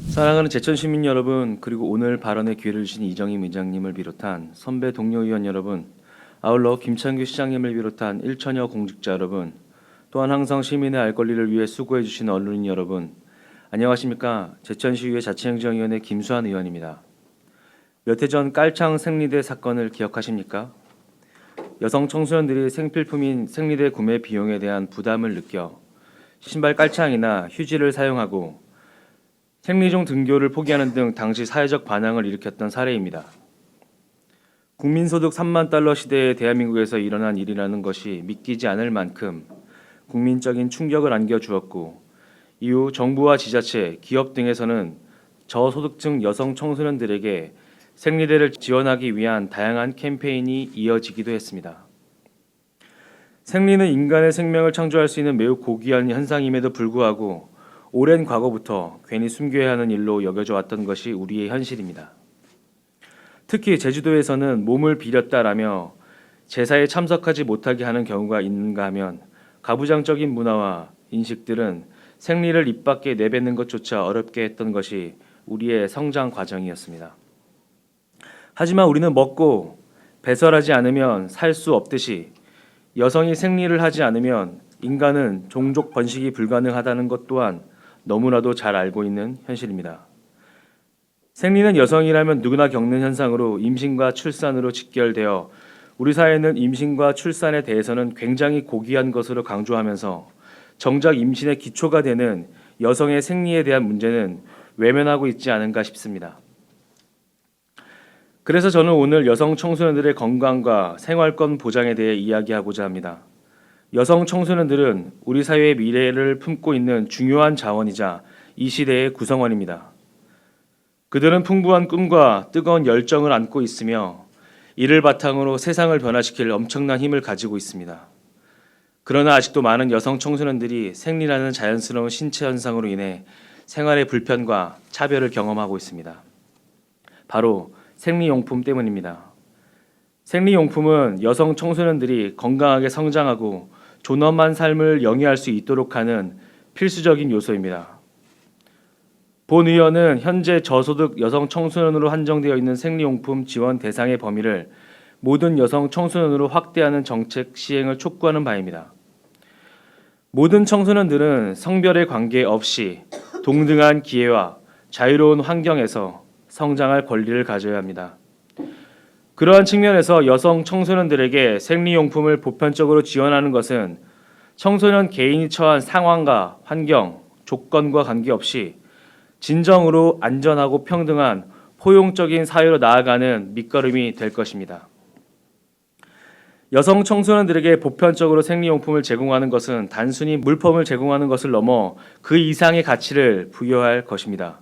사랑하는 제천 시민 여러분, 그리고 오늘 발언에 기회를 주신 이정임 의장님을 비롯한 선배 동료 의원 여러분, 아울러 김창규 시장님을 비롯한 1천여 공직자 여러분, 또한 항상 시민의 알 권리를 위해 수고해 주신 언론인 여러분, 안녕하십니까? 제천시의회 자치행정위원회 김수환 의원입니다. 몇 해 전 깔창 생리대 사건을 기억하십니까? 여성 청소년들이 생필품인 생리대 구매 비용에 대한 부담을 느껴 신발 깔창이나 휴지를 사용하고 생리종 등교를 포기하는 등 당시 사회적 반항을 일으켰던 사례입니다. 국민소득 3만 달러 시대의 대한민국에서 일어난 일이라는 것이 믿기지 않을 만큼 국민적인 충격을 안겨주었고, 이후 정부와 지자체, 기업 등에서는 저소득층 여성 청소년들에게 생리대를 지원하기 위한 다양한 캠페인이 이어지기도 했습니다. 생리는 인간의 생명을 창조할 수 있는 매우 고귀한 현상임에도 불구하고 오랜 과거부터 괜히 숨겨야 하는 일로 여겨져 왔던 것이 우리의 현실입니다. 특히 제주도에서는 몸을 비렸다라며 제사에 참석하지 못하게 하는 경우가 있는가 하면 가부장적인 문화와 인식들은 생리를 입 밖에 내뱉는 것조차 어렵게 했던 것이 우리의 성장 과정이었습니다. 하지만 우리는 먹고 배설하지 않으면 살 수 없듯이 여성이 생리를 하지 않으면 인간은 종족 번식이 불가능하다는 것 또한 너무나도 잘 알고 있는 현실입니다. 생리는 여성이라면 누구나 겪는 현상으로 임신과 출산으로 직결되어 우리 사회는 임신과 출산에 대해서는 굉장히 고귀한 것으로 강조하면서 정작 임신의 기초가 되는 여성의 생리에 대한 문제는 외면하고 있지 않은가 싶습니다. 그래서 저는 오늘 여성 청소년들의 건강과 생활권 보장에 대해 이야기하고자 합니다. 여성 청소년들은 우리 사회의 미래를 품고 있는 중요한 자원이자 이 시대의 구성원입니다. 그들은 풍부한 꿈과 뜨거운 열정을 안고 있으며 이를 바탕으로 세상을 변화시킬 엄청난 힘을 가지고 있습니다. 그러나 아직도 많은 여성 청소년들이 생리라는 자연스러운 신체 현상으로 인해 생활의 불편과 차별을 경험하고 있습니다. 바로 생리용품 때문입니다. 생리용품은 여성 청소년들이 건강하게 성장하고 존엄한 삶을 영위할 수 있도록 하는 필수적인 요소입니다. 본 의원은 현재 저소득 여성 청소년으로 한정되어 있는 생리용품 지원 대상의 범위를 모든 여성 청소년으로 확대하는 정책 시행을 촉구하는 바입니다. 모든 청소년들은 성별에 관계없이 동등한 기회와 자유로운 환경에서 성장할 권리를 가져야 합니다. 그러한 측면에서 여성 청소년들에게 생리용품을 보편적으로 지원하는 것은 청소년 개인이 처한 상황과 환경, 조건과 관계없이 진정으로 안전하고 평등한 포용적인 사회로 나아가는 밑거름이 될 것입니다. 여성 청소년들에게 보편적으로 생리용품을 제공하는 것은 단순히 물품을 제공하는 것을 넘어 그 이상의 가치를 부여할 것입니다.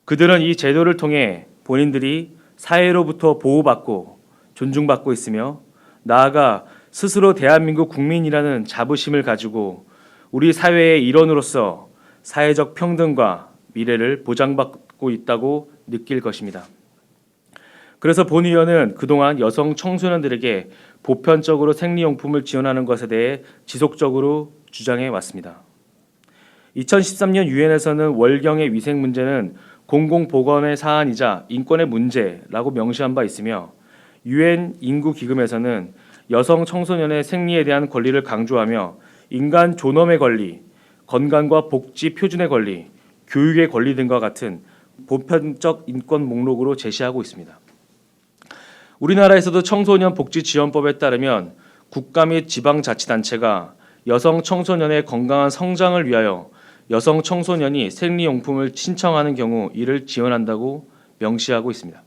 그들은 이 제도를 통해 본인들이 사회로부터 보호받고 존중받고 있으며 나아가 스스로 대한민국 국민이라는 자부심을 가지고 우리 사회의 일원으로서 사회적 평등과 미래를 보장받고 있다고 느낄 것입니다. 그래서 본 의원은 그동안 여성 청소년들에게 보편적으로 생리용품을 지원하는 것에 대해 지속적으로 주장해 왔습니다. 2013년 유엔에서는 월경의 위생 문제는 공공보건의 사안이자 인권의 문제라고 명시한 바 있으며 유엔 인구기금에서는 여성 청소년의 생리에 대한 권리를 강조하며 인간 존엄의 권리, 건강과 복지 표준의 권리, 교육의 권리 등과 같은 보편적 인권 목록으로 제시하고 있습니다. 우리나라에서도 청소년 복지지원법에 따르면 국가 및 지방자치단체가 여성 청소년의 건강한 성장을 위하여 여성 청소년이 생리용품을 신청하는 경우 이를 지원한다고 명시하고 있습니다.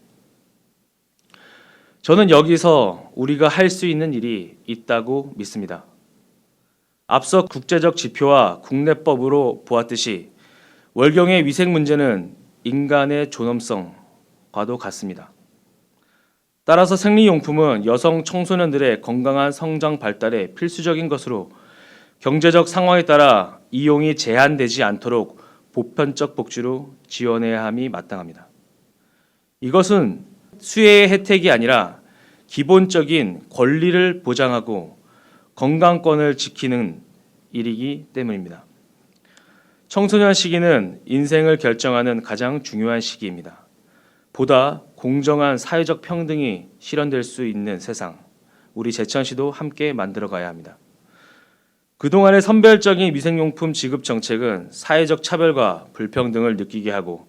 저는 여기서 우리가 할 수 있는 일이 있다고 믿습니다. 앞서 국제적 지표와 국내법으로 보았듯이 월경의 위생 문제는 인간의 존엄성과도 같습니다. 따라서 생리용품은 여성 청소년들의 건강한 성장 발달에 필수적인 것으로 경제적 상황에 따라 이용이 제한되지 않도록 보편적 복지로 지원해야 함이 마땅합니다. 이것은 수혜의 혜택이 아니라 기본적인 권리를 보장하고 건강권을 지키는 일이기 때문입니다. 청소년 시기는 인생을 결정하는 가장 중요한 시기입니다. 보다 공정한 사회적 평등이 실현될 수 있는 세상, 우리 제천시도 함께 만들어가야 합니다. 그동안의 선별적인 위생용품 지급 정책은 사회적 차별과 불평등을 느끼게 하고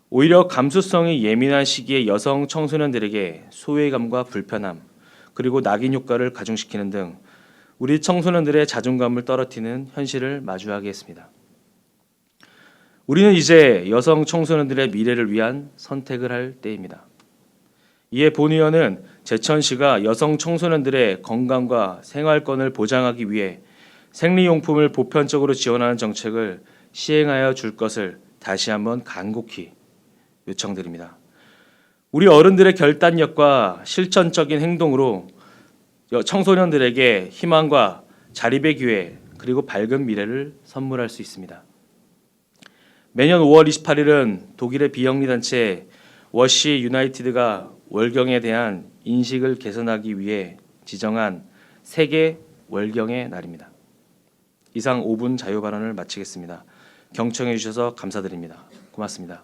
오히려 감수성이 예민한 시기의 여성 청소년들에게 소외감과 불편함, 그리고 낙인 효과를 가중시키는 등 우리 청소년들의 자존감을 떨어뜨리는 현실을 마주하게 했습니다. 우리는 이제 여성 청소년들의 미래를 위한 선택을 할 때입니다. 이에 본의원은 제천시가 여성 청소년들의 건강과 생활권을 보장하기 위해 생리용품을 보편적으로 지원하는 정책을 시행하여 줄 것을 다시 한번 간곡히 요청드립니다. 우리 어른들의 결단력과 실천적인 행동으로 청소년들에게 희망과 자립의 기회 그리고 밝은 미래를 선물할 수 있습니다. 매년 5월 28일은 독일의 비영리 단체 워시 유나이티드가 월경에 대한 인식을 개선하기 위해 지정한 세계 월경의 날입니다. 이상 5분 자유 발언을 마치겠습니다. 경청해 주셔서 감사드립니다. 고맙습니다.